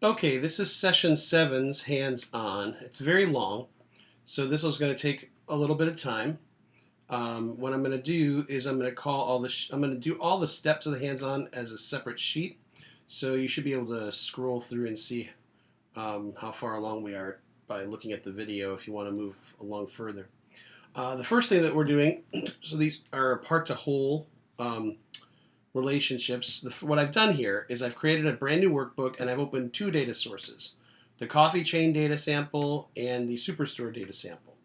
Okay, this is session 7's hands-on. It's very long, so this is going to take a little bit of time. What I'm going to do is I'm going to call all the I'm going to do all the steps of the hands-on as a separate sheet, so you should be able to scroll through and see how far along we are by looking at the video if you want to move along further. The first thing that we're doing, so these are part to whole relationships. What I've done here is I've created a brand new workbook and I've opened two data sources, the coffee chain data sample and the superstore data sample.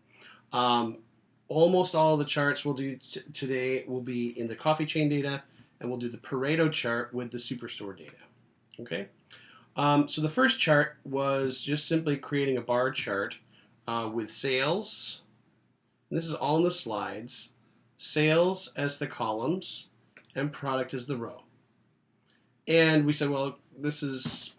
Almost all of the charts we'll do today will be in the coffee chain data, and we'll do the Pareto chart with the superstore data. Okay. So the first chart was just simply creating a bar chart with sales. And this is all in the slides. Sales as the columns and product as the row. And we said, well, this is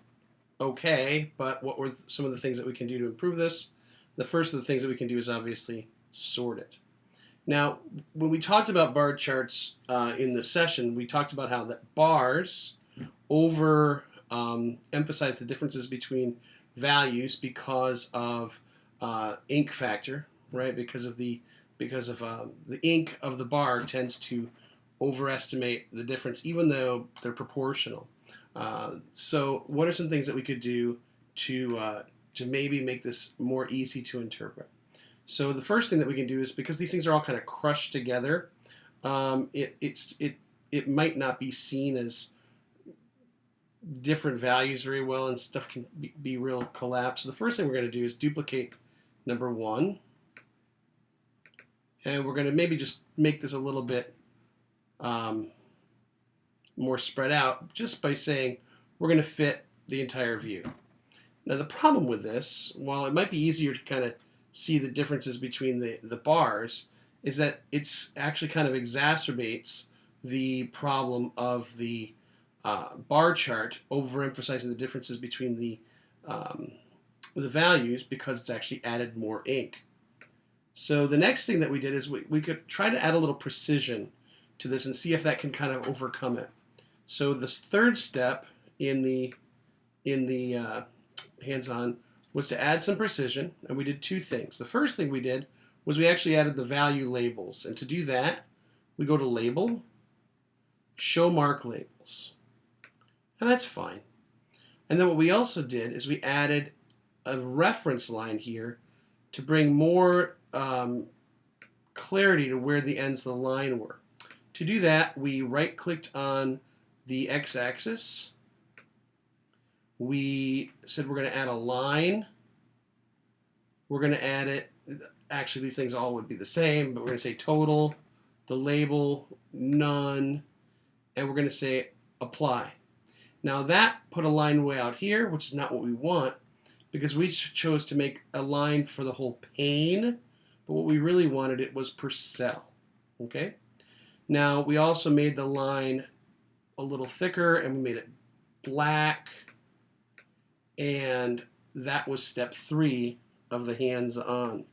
okay, but what were some of the things that we can do to improve this? The first of the things that we can do is obviously sort it. Now, when we talked about bar charts in the session, we talked about how that bars emphasize the differences between values because of ink factor, right? Because of the ink of the bar tends to overestimate the difference, even though they're proportional. So, what are some things that we could do to maybe make this more easy to interpret? So, the first thing that we can do is, because these things are all kind of crushed together, it might not be seen as different values very well, and stuff can be real collapsed. So the first thing we're going to do is duplicate number 1, and we're going to maybe just make this a little bit more spread out just by saying we're going to fit the entire view. Now the problem with this, while it might be easier to kind of see the differences between the bars, is that it's actually kind of exacerbates the problem of the bar chart overemphasizing the differences between the values, because it's actually added more ink. So the next thing that we did is we could try to add a little precision to this and see if that can kind of overcome it. So this third step in the hands-on was to add some precision, and we did two things. The first thing we did was we actually added the value labels, and to do that we go to Label, Show Mark Labels, and that's fine. And then what we also did is we added a reference line here to bring more clarity to where the ends of the line were. To do that, we right-clicked on the x-axis. We said we're going to add a line. We're going to add it. Actually, these things all would be the same, but we're going to say total, the label, none, and we're going to say apply. Now that put a line way out here, which is not what we want, because we chose to make a line for the whole pane, but what we really wanted it was per cell. Okay? Now we also made the line a little thicker, and we made it black, and that was step 3 of the hands-on.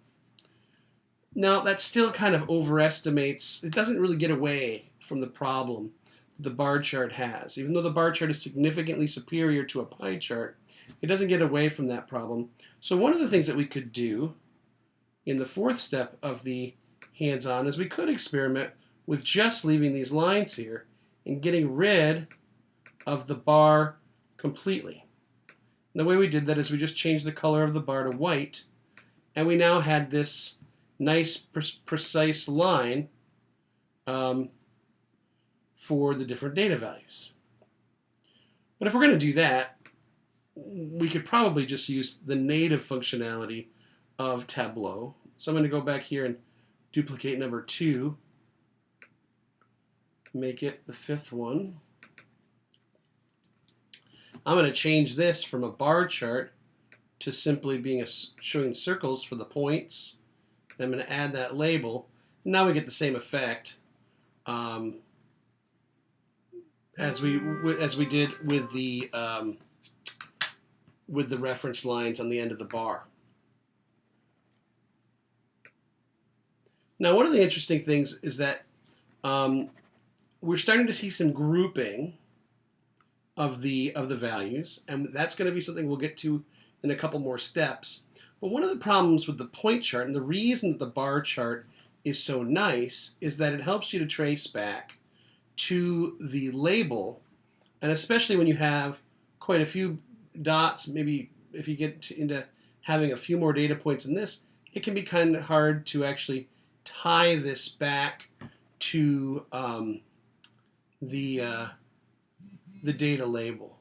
Now that still kind of overestimates, it doesn't really get away from the problem the bar chart has. Even though the bar chart is significantly superior to a pie chart, it doesn't get away from that problem. So one of the things that we could do in the 4th step of the hands-on is we could experiment with just leaving these lines here and getting rid of the bar completely. And the way we did that is we just changed the color of the bar to white, and we now had this nice precise line for the different data values. But if we're going to do that, we could probably just use the native functionality of Tableau. So I'm going to go back here and duplicate number 2, make it the 5th one. I'm going to change this from a bar chart to simply being showing circles for the points. I'm going to add that label. Now we get the same effect as we did with the reference lines on the end of the bar. Now, one of the interesting things is that we're starting to see some grouping of the values, and that's going to be something we'll get to in a couple more steps. But one of the problems with the point chart, and the reason that the bar chart is so nice, is that it helps you to trace back to the label, and especially when you have quite a few dots, maybe if you get into having a few more data points in this, it can be kind of hard to actually tie this back to the data label.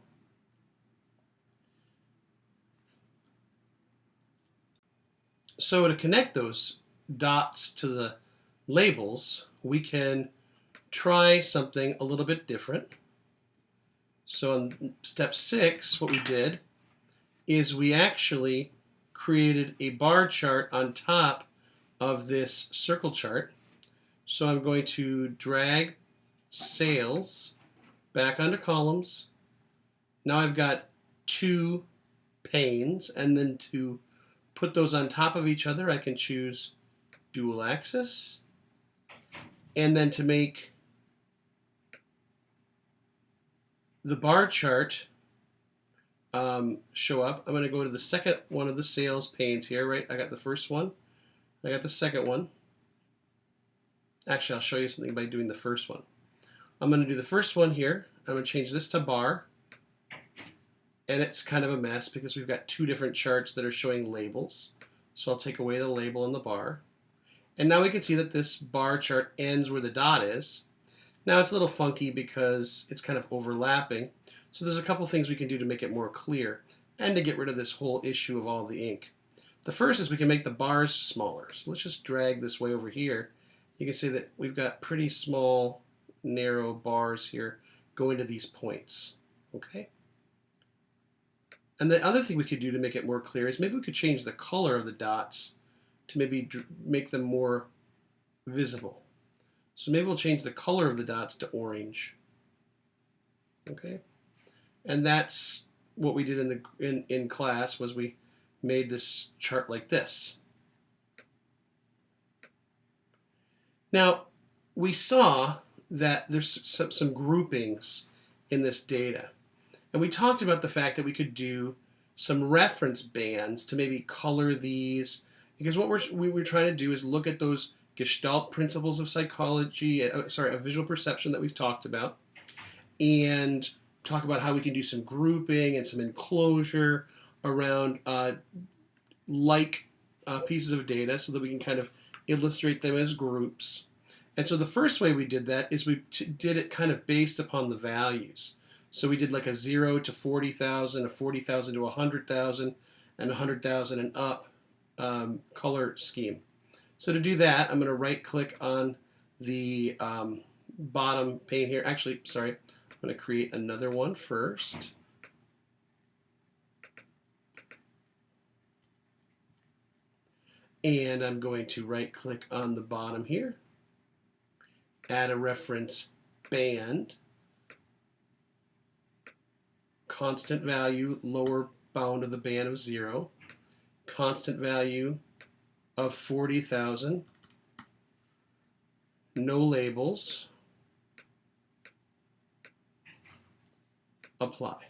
So to connect those dots to the labels, we can try something a little bit different. So on step 6, what we did is we actually created a bar chart on top of this circle chart. So I'm going to drag sales back onto columns. Now I've got 2 panes, and then to put those on top of each other, I can choose dual axis. And then to make the bar chart show up, I'm going to go to the second one of the sales panes here, right? I got the first one. I got the second one. Actually, I'll show you something by doing the first one. I'm going to do the first one here. I'm going to change this to bar. And it's kind of a mess because we've got 2 different charts that are showing labels. So I'll take away the label and the bar. And now we can see that this bar chart ends where the dot is. Now it's a little funky because it's kind of overlapping. So there's a couple things we can do to make it more clear and to get rid of this whole issue of all the ink. The first is we can make the bars smaller. So let's just drag this way over here. You can see that we've got pretty small, narrow bars here going to these points. Okay? And the other thing we could do to make it more clear is maybe we could change the color of the dots to maybe make them more visible. So maybe we'll change the color of the dots to orange. Okay? And that's what we did in class, was we made this chart like this. Now, we saw that there's some groupings in this data. And we talked about the fact that we could do some reference bands to maybe color these, because what we were trying to do is look at those Gestalt principles of psychology, of visual perception that we've talked about, and talk about how we can do some grouping and some enclosure around pieces of data so that we can kind of illustrate them as groups. And so the first way we did that is we did it kind of based upon the values. So we did like a 0 to 40,000, a 40,000 to 100,000, and 100,000 and up color scheme. So to do that, I'm going to right click on the bottom pane here. Actually, sorry, I'm going to create another one first. And I'm going to right click on the bottom here, add a reference band, constant value, lower bound of the band of 0, constant value of 40,000, no labels, apply.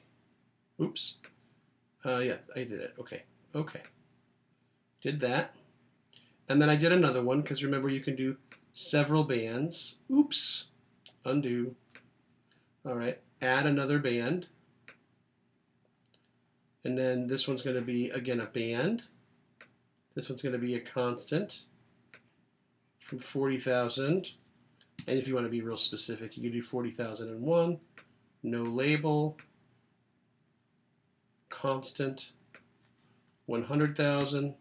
Oops. Yeah, I did it. Okay. Did that. And then I did another one, because remember you can do several bands. Oops. Undo. All right. Add another band. And then this one's going to be, again, a band. This one's going to be a constant from 40,000. And if you want to be real specific, you can do 40,001, no label, constant, 100,000,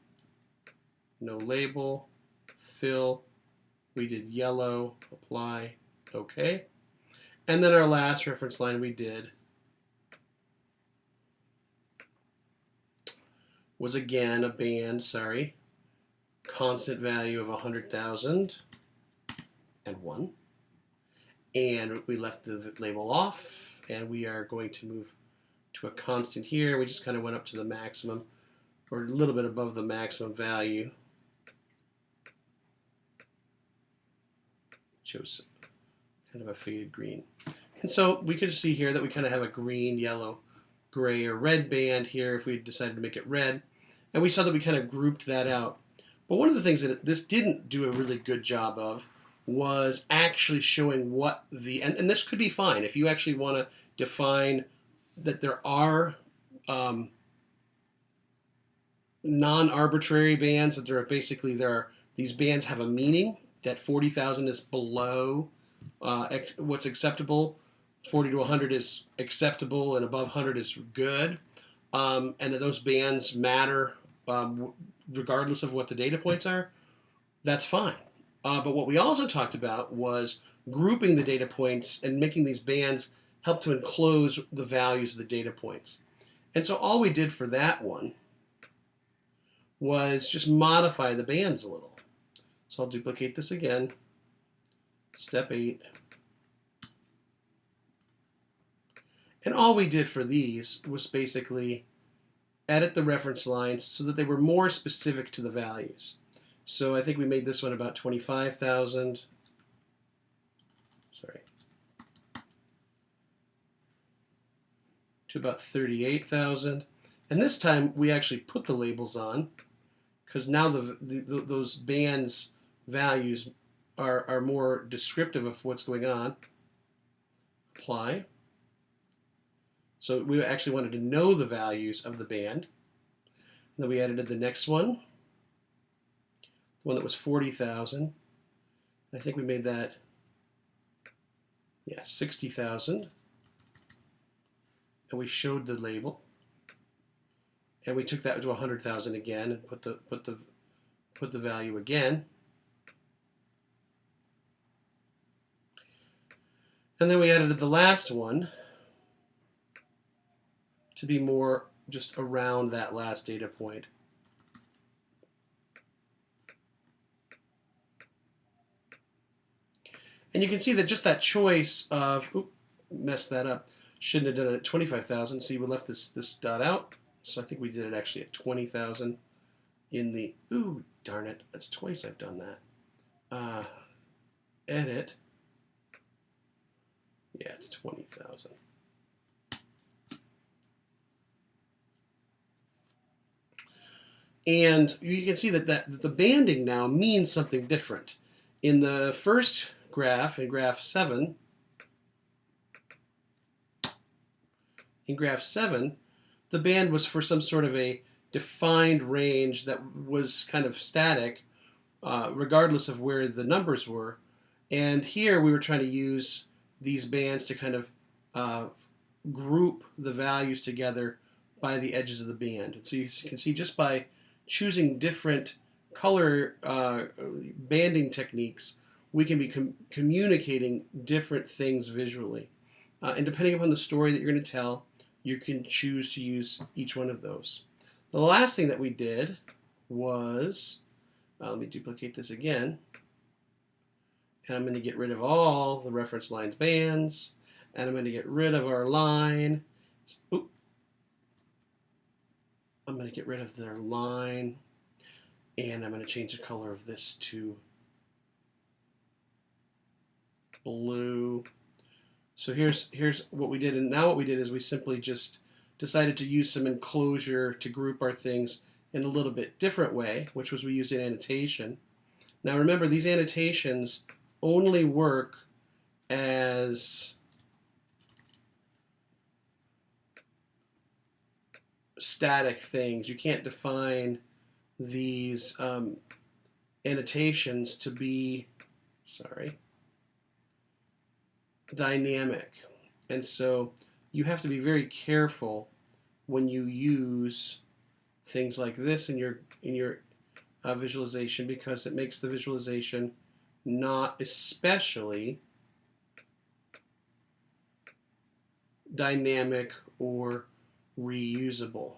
no label, fill. We did yellow, apply, okay. And then our last reference line we did was again a band, constant value of 100,000 and 1. And we left the label off, and we are going to move to a constant here. We just kind of went up to the maximum, or a little bit above the maximum value. Chose kind of a faded green. And so we could see here that we kind of have a green, yellow, gray, or red band here if we decided to make it red. And we saw that we kind of grouped that out. But one of the things that this didn't do a really good job of was actually showing what and this could be fine if you actually want to define that there are non-arbitrary bands, that these bands have a meaning, that 40,000 is below what's acceptable, 40 to 100 is acceptable, and above 100 is good, and that those bands matter regardless of what the data points are. That's fine. But what we also talked about was grouping the data points and making these bands help to enclose the values of the data points. And so all we did for that one was just modify the bands a little. So I'll duplicate this again. Step 8. And all we did for these was basically edit the reference lines so that they were more specific to the values. So I think we made this one about 25,000. Sorry. To about 38,000. And this time we actually put the labels on, because now those bands values are more descriptive of what's going on. Apply. So we actually wanted to know the values of the band. And then we edited the next one, the one that was 40,000. I think we made that, 60,000. And we showed the label. And we took that to 100,000 again and put the value again. And then we edited the last one to be more just around that last data point. And you can see that just that choice of, messed that up, shouldn't have done it at 25,000. See, we left this dot out. So I think we did it actually at 20,000 in the, darn it, that's twice I've done that. Edit. Yeah, it's 20,000. And you can see that the banding now means something different. In the first graph, in graph 7, the band was for some sort of a defined range that was kind of static, regardless of where the numbers were. And here we were trying to use these bands to kind of group the values together by the edges of the band. And so you can see just by choosing different color banding techniques, we can be communicating different things visually. And depending upon the story that you're going to tell, you can choose to use each one of those. The last thing that we did was, let me duplicate this again, and I'm going to get rid of all the reference lines bands, and I'm going to get rid of our line. I'm going to get rid of their line, and I'm going to change the color of this to blue. So here's what we did, and now what we did is we simply just decided to use some enclosure to group our things in a little bit different way, which was we used an annotation. Now remember, these annotations only work as static things. You can't define these annotations to be, dynamic. And so you have to be very careful when you use things like this in your visualization, because it makes the visualization not especially dynamic or reusable.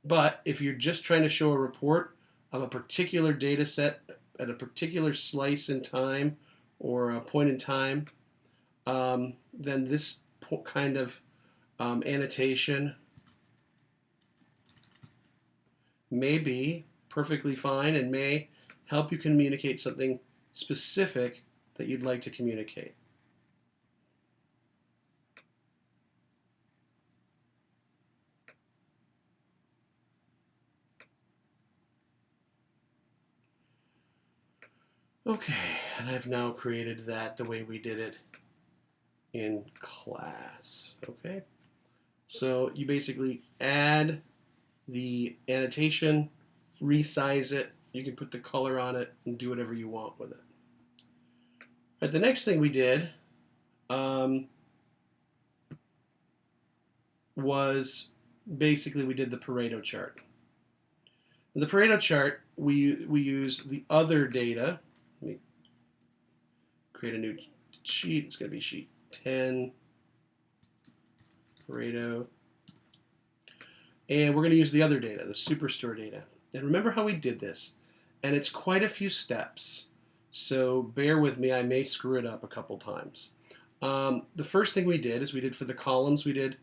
But if you're just trying to show a report of a particular data set at a particular slice in time or a point in time, then this kind of annotation may be perfectly fine and may help you communicate something specific that you'd like to communicate. Okay, and I've now created that the way we did it in class. Okay, so you basically add the annotation, resize it, you can put the color on it and do whatever you want with it. Right, the next thing we did was basically we did the Pareto chart. In the Pareto chart, we use the other data. Let me create a new sheet. It's going to be sheet 10, Pareto. And we're going to use the other data, the Superstore data. And remember how we did this. And it's quite a few steps. So bear with me, I may screw it up a couple times. The first thing we did is we did for the columns, we did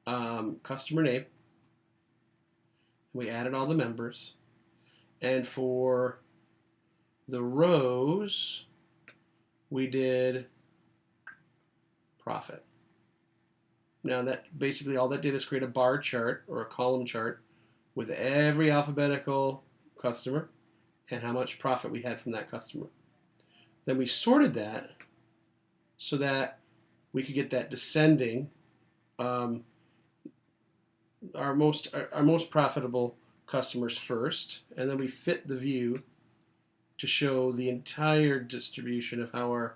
customer name. We added all the members. And for the rows, we did profit. Now that basically all that did is create a bar chart or a column chart with every alphabetical customer and how much profit we had from that customer. Then we sorted that so that we could get that descending, our most profitable customers first, and then we fit the view to show the entire distribution of how our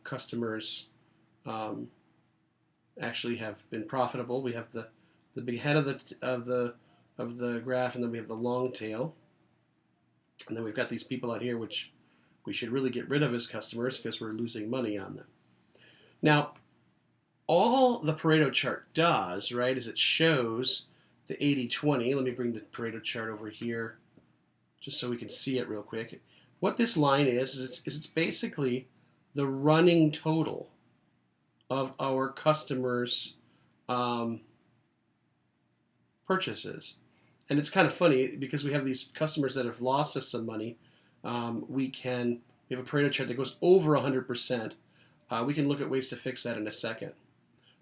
customers actually have been profitable. We have the big head of the graph, and then we have the long tail, and then we've got these people out here which we should really get rid of as customers because we're losing money on them. Now, all the Pareto chart does, right, is it shows the 80-20. Let me bring the Pareto chart over here just so we can see it real quick. What this line is it's basically the running total of our customers' purchases. And it's kind of funny because we have these customers that have lost us some money. We have a Pareto chart that goes over 100%. We can look at ways to fix that in a second.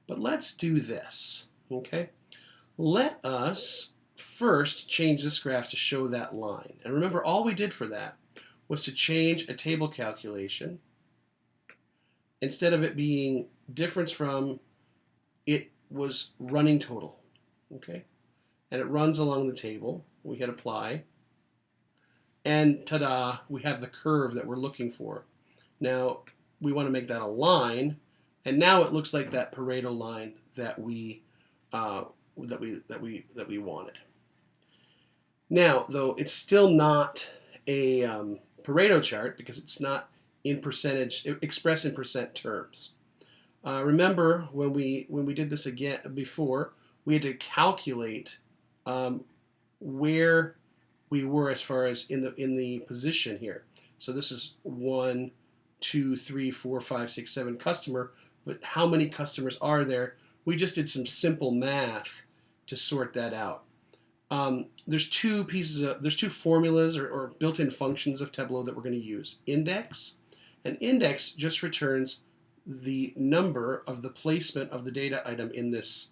But let's do this, okay? Let us first change this graph to show that line. And remember, all we did for that was to change a table calculation. Instead of it being difference from, it was running total, okay? And it runs along the table. We hit apply. And ta-da, we have the curve that we're looking for. Now, we want to make that a line, and now it looks like that Pareto line that we wanted. Now, though, it's still not a Pareto chart because it's not in percentage, expressed in percent terms. Remember when we did this again before, we had to calculate where we were as far as in the position here. So this is 1, 2, 3, 4, 5, 6, 7 customer, but how many customers are there? We just did some simple math to sort that out. There's two formulas or built-in functions of Tableau that we're going to use. Index, and index just returns the number of the placement of the data item in this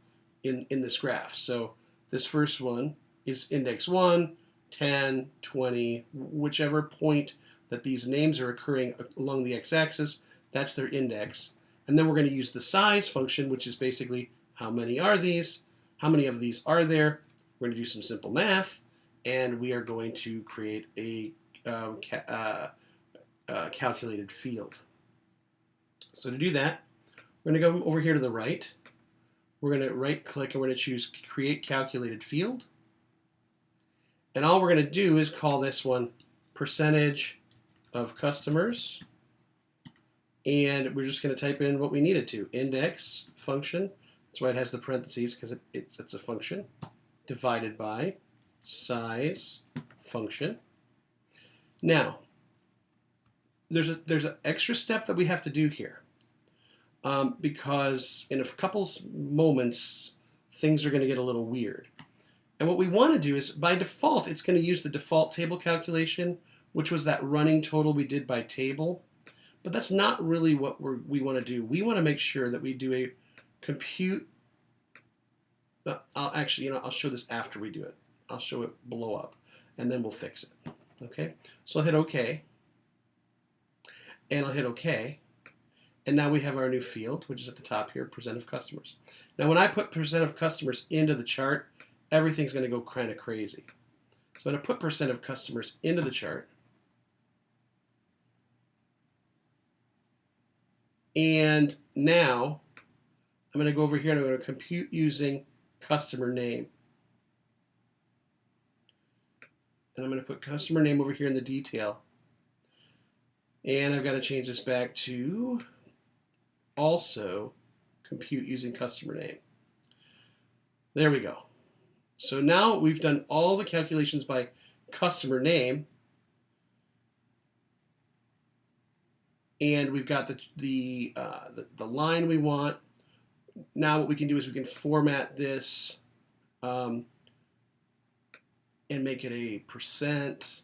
graph. So this first one is index 1, 10, 20, whichever point that these names are occurring along the x-axis, that's their index. And then we're going to use the size function, which is basically how many are these, how many of these are there. We're going to do some simple math, and we are going to create a calculated field. So to do that, we're going to go over here to the right. We're going to right click and we're going to choose create calculated field. And all we're going to do is call this one percentage of customers. And we're just going to type in what we needed to, index function. That's why it has the parentheses, because it's a function, divided by size function. Now, there's an extra step that we have to do here, because in a couple moments, things are going to get a little weird. And what we want to do is, by default, it's going to use the default table calculation, which was that running total we did by table. But that's not really what we want to do. We want to make sure that we do a compute. I'll actually, I'll show this after we do it. I'll show it blow up, and then we'll fix it. Okay, so I'll hit OK, and I'll hit OK, and now we have our new field, which is at the top here, percent of customers. Now, when I put percent of customers into the chart, everything's going to go kind of crazy. So I'm going to put percent of customers into the chart. And now I'm going to go over here and I'm going to compute using customer name. And I'm going to put customer name over here in the detail. And I've got to change this back to also compute using customer name. There we go. So now we've done all the calculations by customer name. And we've got the line we want. Now what we can do is we can format this and make it a percent.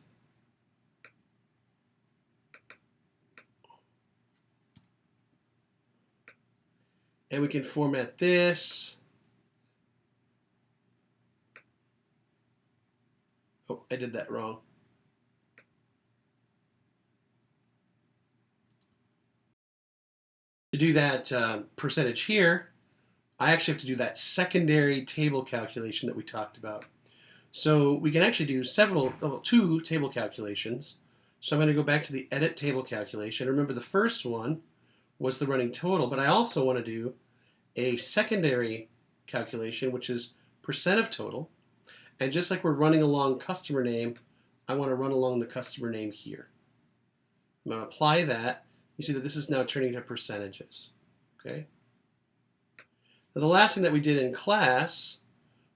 And we can format this. Oh, I did that wrong. To do that percentage here, I actually have to do that secondary table calculation that we talked about. So we can actually do two table calculations. So I'm going to go back to the edit table calculation. Remember, the first one was the running total, but I also want to do a secondary calculation, which is percent of total. And just like we're running along customer name, I want to run along the customer name here. I'm going to apply that. You see that this is now turning to percentages. Okay. Now, the last thing that we did in class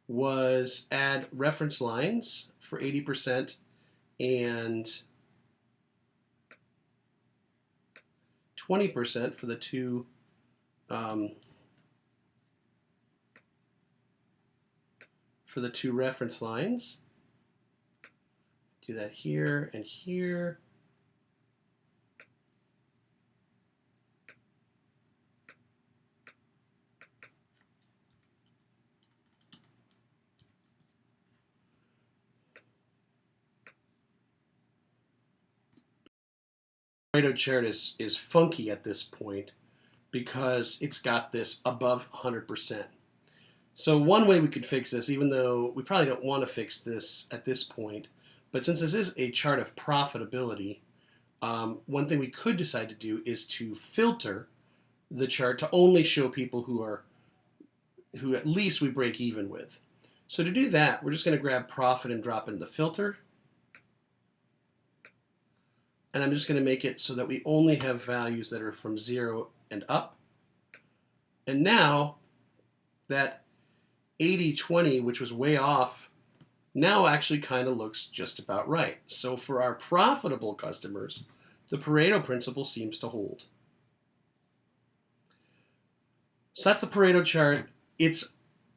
was add reference lines for 80% and 20% for the two reference lines. Do that here and here. Pareto chart is funky at this point because it's got this above 100%. So one way we could fix this, even though we probably don't want to fix this at this point, but since this is a chart of profitability, one thing we could decide to do is to filter the chart to only show people who at least we break even with. So to do that, we're just going to grab profit and drop into the filter. And I'm just going to make it so that we only have values that are from 0 and up. And now that 80-20, which was way off, now actually kind of looks just about right. So for our profitable customers, the Pareto principle seems to hold. So that's the Pareto chart. It's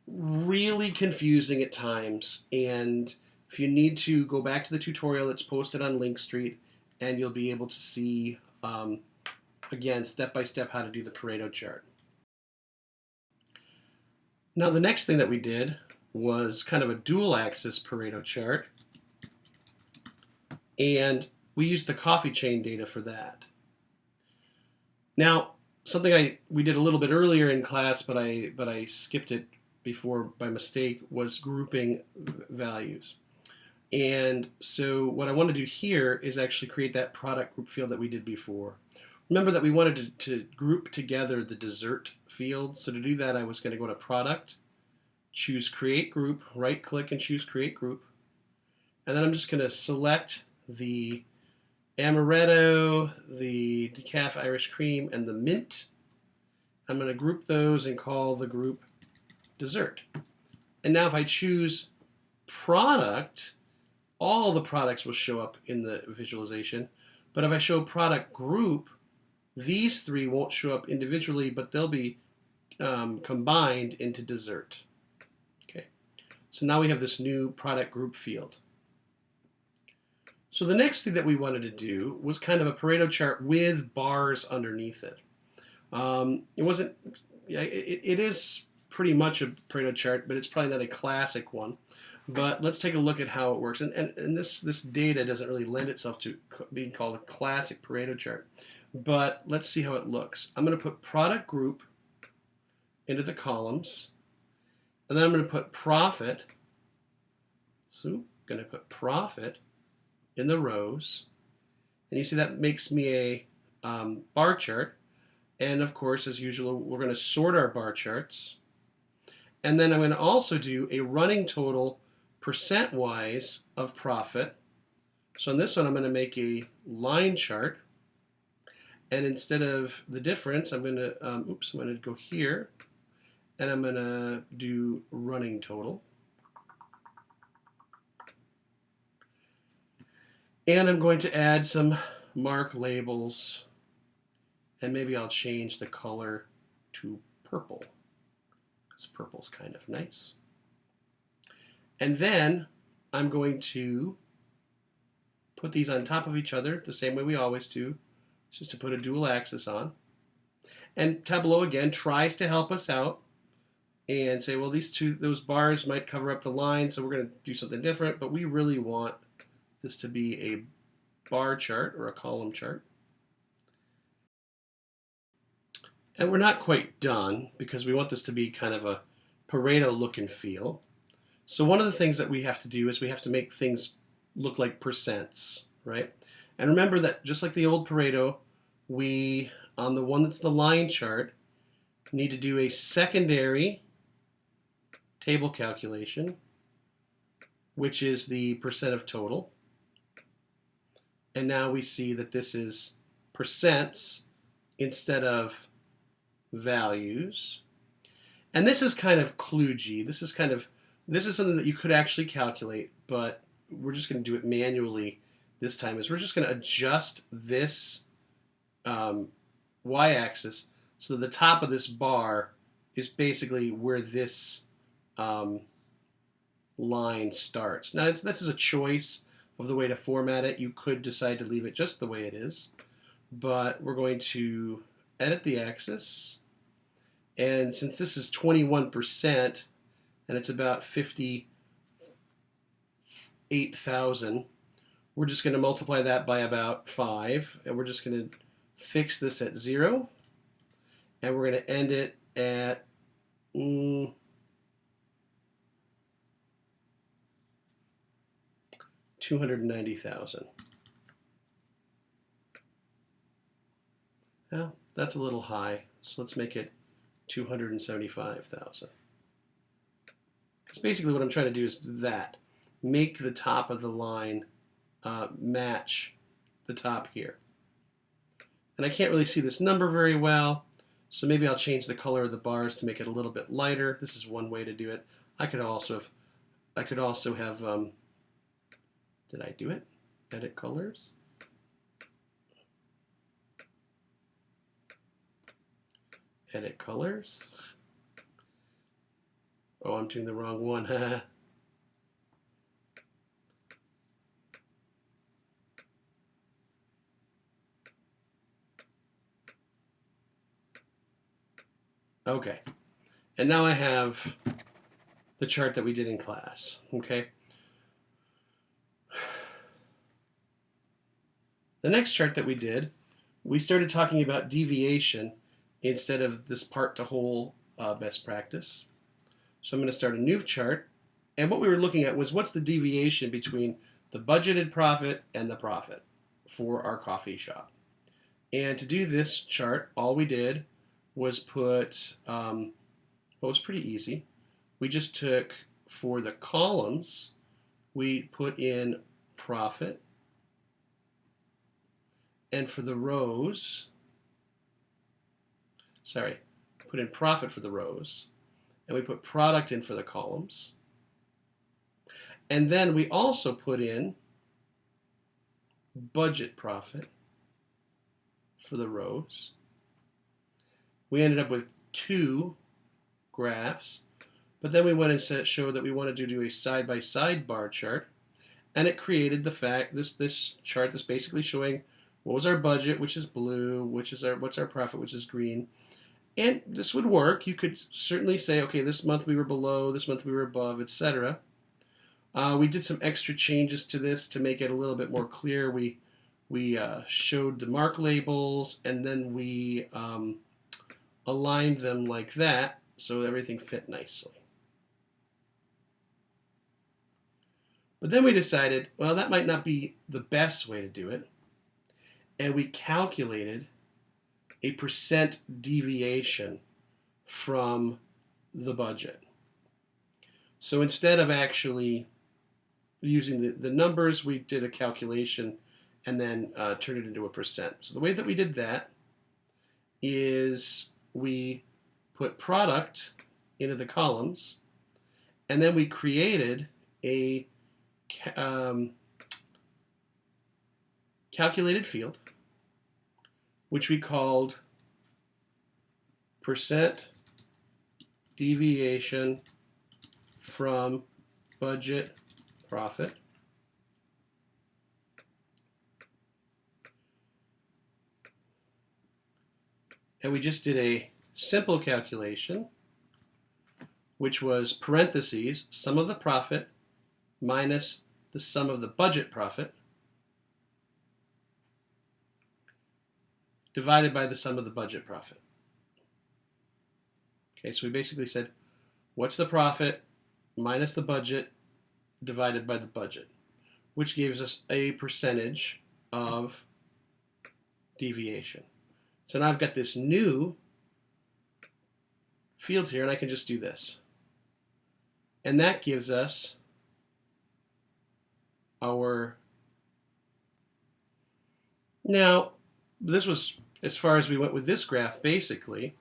really confusing at times. And if you need to, go back to the tutorial that's posted on Linkstreet, and you'll be able to see, again, step-by-step how to do the Pareto chart. Now, the next thing that we did was kind of a dual-axis Pareto chart, and we used the coffee chain data for that. Now, something we did a little bit earlier in class, but I skipped it before by mistake, was grouping values. And so what I want to do here is actually create that product group field that we did before. Remember that we wanted to group together the dessert field. So to do that, I was going to go to Product, choose Create Group, right-click and choose Create Group. And then I'm just going to select the Amaretto, the Decaf Irish Cream, and the Mint. I'm going to group those and call the group Dessert. And now if I choose Product, all the products will show up in the visualization. But if I show product group, these three won't show up individually, but they'll be combined into dessert. Okay, so now we have this new product group field. So the next thing that we wanted to do was kind of a Pareto chart with bars underneath it. It wasn't, yeah, it is pretty much a Pareto chart, but it's probably not a classic one. But let's take a look at how it works. And this data doesn't really lend itself to being called a classic Pareto chart. But let's see how it looks. I'm going to put product group into the columns. And then I'm going to put profit. So I'm going to put profit in the rows. And you see that makes me a bar chart. And of course, as usual, we're going to sort our bar charts. And then I'm going to also do a running total percent-wise of profit. So on this one, I'm going to make a line chart. And instead of the difference, I'm going to, I'm going to go here. And I'm going to do running total. And I'm going to add some mark labels. And maybe I'll change the color to purple, because purple's kind of nice. And then I'm going to put these on top of each other the same way we always do. It's just to put a dual axis on. And Tableau, again, tries to help us out and say, well, those bars might cover up the line, so we're going to do something different, but we really want this to be a bar chart or a column chart. And we're not quite done because we want this to be kind of a Pareto look and feel. So one of the things that we have to do is we have to make things look like percents, right? And remember that just like the old Pareto, we, on the one that's the line chart, need to do a secondary table calculation, which is the percent of total. And now we see that this is percents instead of values. And this is kind of kludgy. This is something that you could actually calculate, but we're just going to do it manually this time. Is we're just going to adjust this y-axis so the top of this bar is basically where this line starts. Now this is a choice of the way to format it. You could decide to leave it just the way it is, but we're going to edit the axis. And since this is 21% and it's about 58,000, we're just going to multiply that by about 5, and we're just going to fix this at 0, and we're going to end it at 290,000. Well, that's a little high, so let's make it 275,000. Because basically what I'm trying to do is make the top of the line match the top here. And I can't really see this number very well, so maybe I'll change the color of the bars to make it a little bit lighter. This is one way to do it. I could also have did I do it? Edit colors. Edit colors. Oh, I'm doing the wrong one. Okay. And now I have the chart that we did in class. Okay. The next chart that we did, we started talking about deviation instead of this part to whole best practice. So I'm going to start a new chart. And what we were looking at was what's the deviation between the budgeted profit and the profit for our coffee shop. And to do this chart, all we did was put, well, it was pretty easy. We just took, for the columns, we put in profit. And for the rows, put in profit for the rows. And we put product in for the columns. And then we also put in budget profit for the rows. We ended up with 2 graphs, but then we went and showed that we wanted to do a side-by-side bar chart. and it created this chart that's basically showing what was our budget, which is blue, what's our profit, which is green. And this would work. You could certainly say, okay, this month we were below, this month we were above, etc. We did some extra changes to this to make it a little bit more clear. We showed the mark labels, and then we aligned them like that so everything fit nicely. But then we decided, well, that might not be the best way to do it. And we calculated a percent deviation from the budget. So instead of actually using the numbers, we did a calculation and then turned it into a percent. So the way that we did that is we put product into the columns, and then we created a calculated field, which we called percent deviation from budget profit. And we just did a simple calculation, which was parentheses, sum of the profit minus the sum of the budget profit divided by the sum of the budget profit. Okay, so we basically said, what's the profit minus the budget divided by the budget, which gives us a percentage of deviation. So now I've got this new field here, and I can just do this. And that gives us our... Now, this was as far as we went with this graph, basically,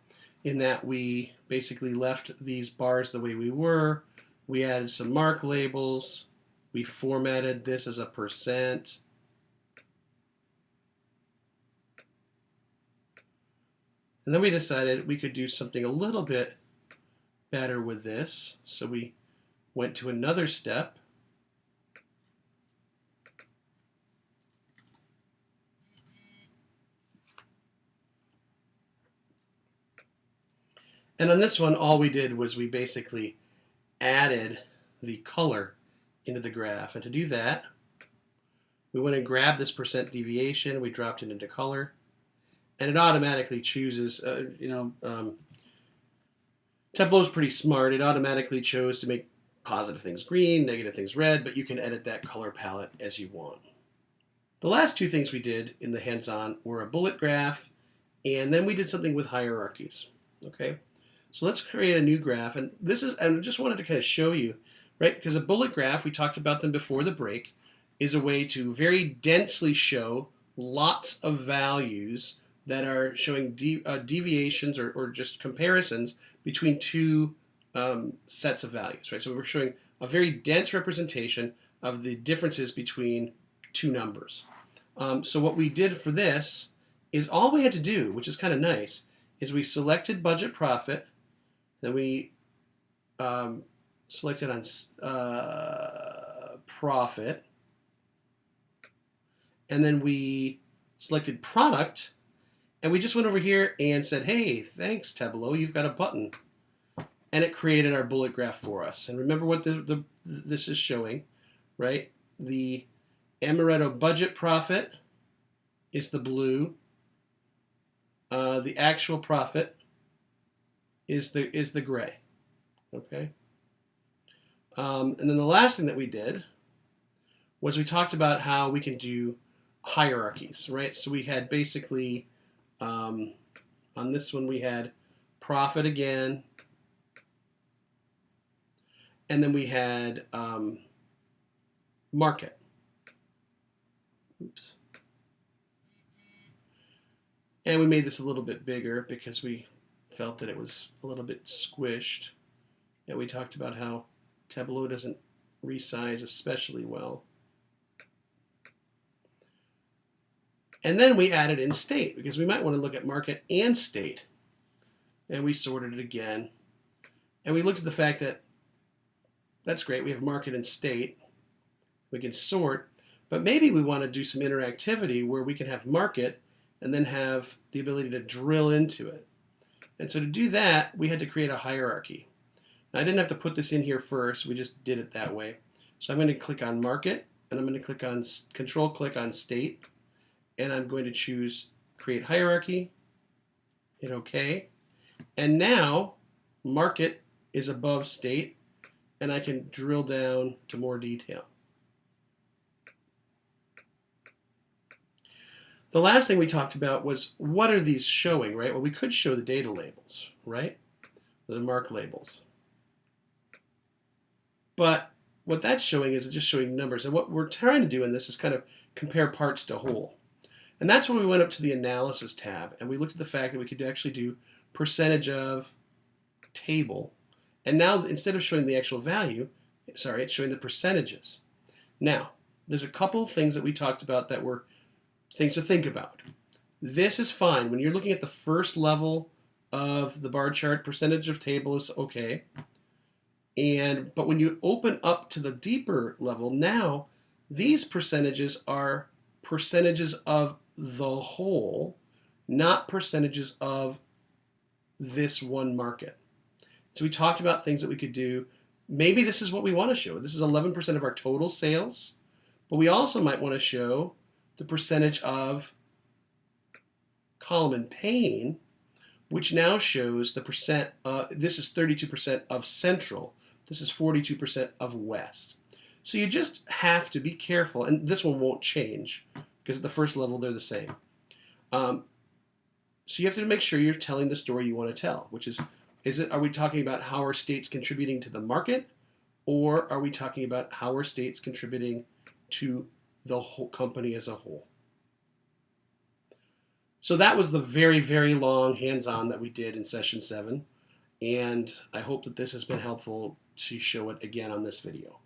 in that we basically left these bars the way we were. We added some mark labels. We formatted this as a percent. And then we decided we could do something a little bit better with this. So we went to another step. And on this one, all we did was we basically added the color into the graph. And to do that, we went and grabbed this percent deviation. We dropped it into color. And it automatically chooses, Tableau's pretty smart. It automatically chose to make positive things green, negative things red, but you can edit that color palette as you want. The last two things we did in the hands-on were a bullet graph, and then we did something with hierarchies. Okay, so let's create a new graph, and I just wanted to kind of show you, right? Because a bullet graph, we talked about them before the break, is a way to very densely show lots of values that are showing deviations or just comparisons between two sets of values, right? So we're showing a very dense representation of the differences between two numbers. So what we did for this is all we had to do, which is kind of nice, is we selected budget profit, then we selected on profit, and then we selected product, and we just went over here and said, hey, thanks, Tableau, you've got a button. And it created our bullet graph for us. And remember what this is showing, right? The Amaretto budget profit is the blue. The actual profit is the gray. Okay. And then the last thing that we did was we talked about how we can do hierarchies, right? So we had basically, on this one we had profit again, and then we had market. Oops. And we made this a little bit bigger because we felt that it was a little bit squished. And we talked about how Tableau doesn't resize especially well. And then we added in state because we might want to look at market and state. And we sorted it again. And we looked at the fact that that's great. We have market and state. We can sort, but maybe we want to do some interactivity where we can have market and then have the ability to drill into it. And so to do that, we had to create a hierarchy. Now, I didn't have to put this in here first. We just did it that way. So I'm going to click on market, and I'm going to click on control-click on state, and I'm going to choose create hierarchy, hit OK. And now market is above state, and I can drill down to more detail. The last thing we talked about was what are these showing, right? Well, we could show the data labels, right? The mark labels. But what that's showing is just showing numbers. And what we're trying to do in this is kind of compare parts to whole. And that's when we went up to the analysis tab and we looked at the fact that we could actually do percentage of table. And now instead of showing the actual value, it's showing the percentages. Now, there's a couple things that we talked about that were things to think about. This is fine. When you're looking at the first level of the bar chart, percentage of table is okay. But when you open up to the deeper level, now these percentages are percentages of the whole, not percentages of this one market. So we talked about things that we could do. Maybe this is what we want to show. This is 11% of our total sales, but we also might want to show the percentage of column and pane, which now shows the percent. This is 32% of central. This is 42% of west. So you just have to be careful, and this one won't change because at the first level they're the same. So you have to make sure you're telling the story you want to tell, which is are we talking about how are states contributing to the market, or are we talking about how are states contributing to the whole company as a whole? So that was the very, very long hands-on that we did in session 7, and I hope that this has been helpful to show it again on this video.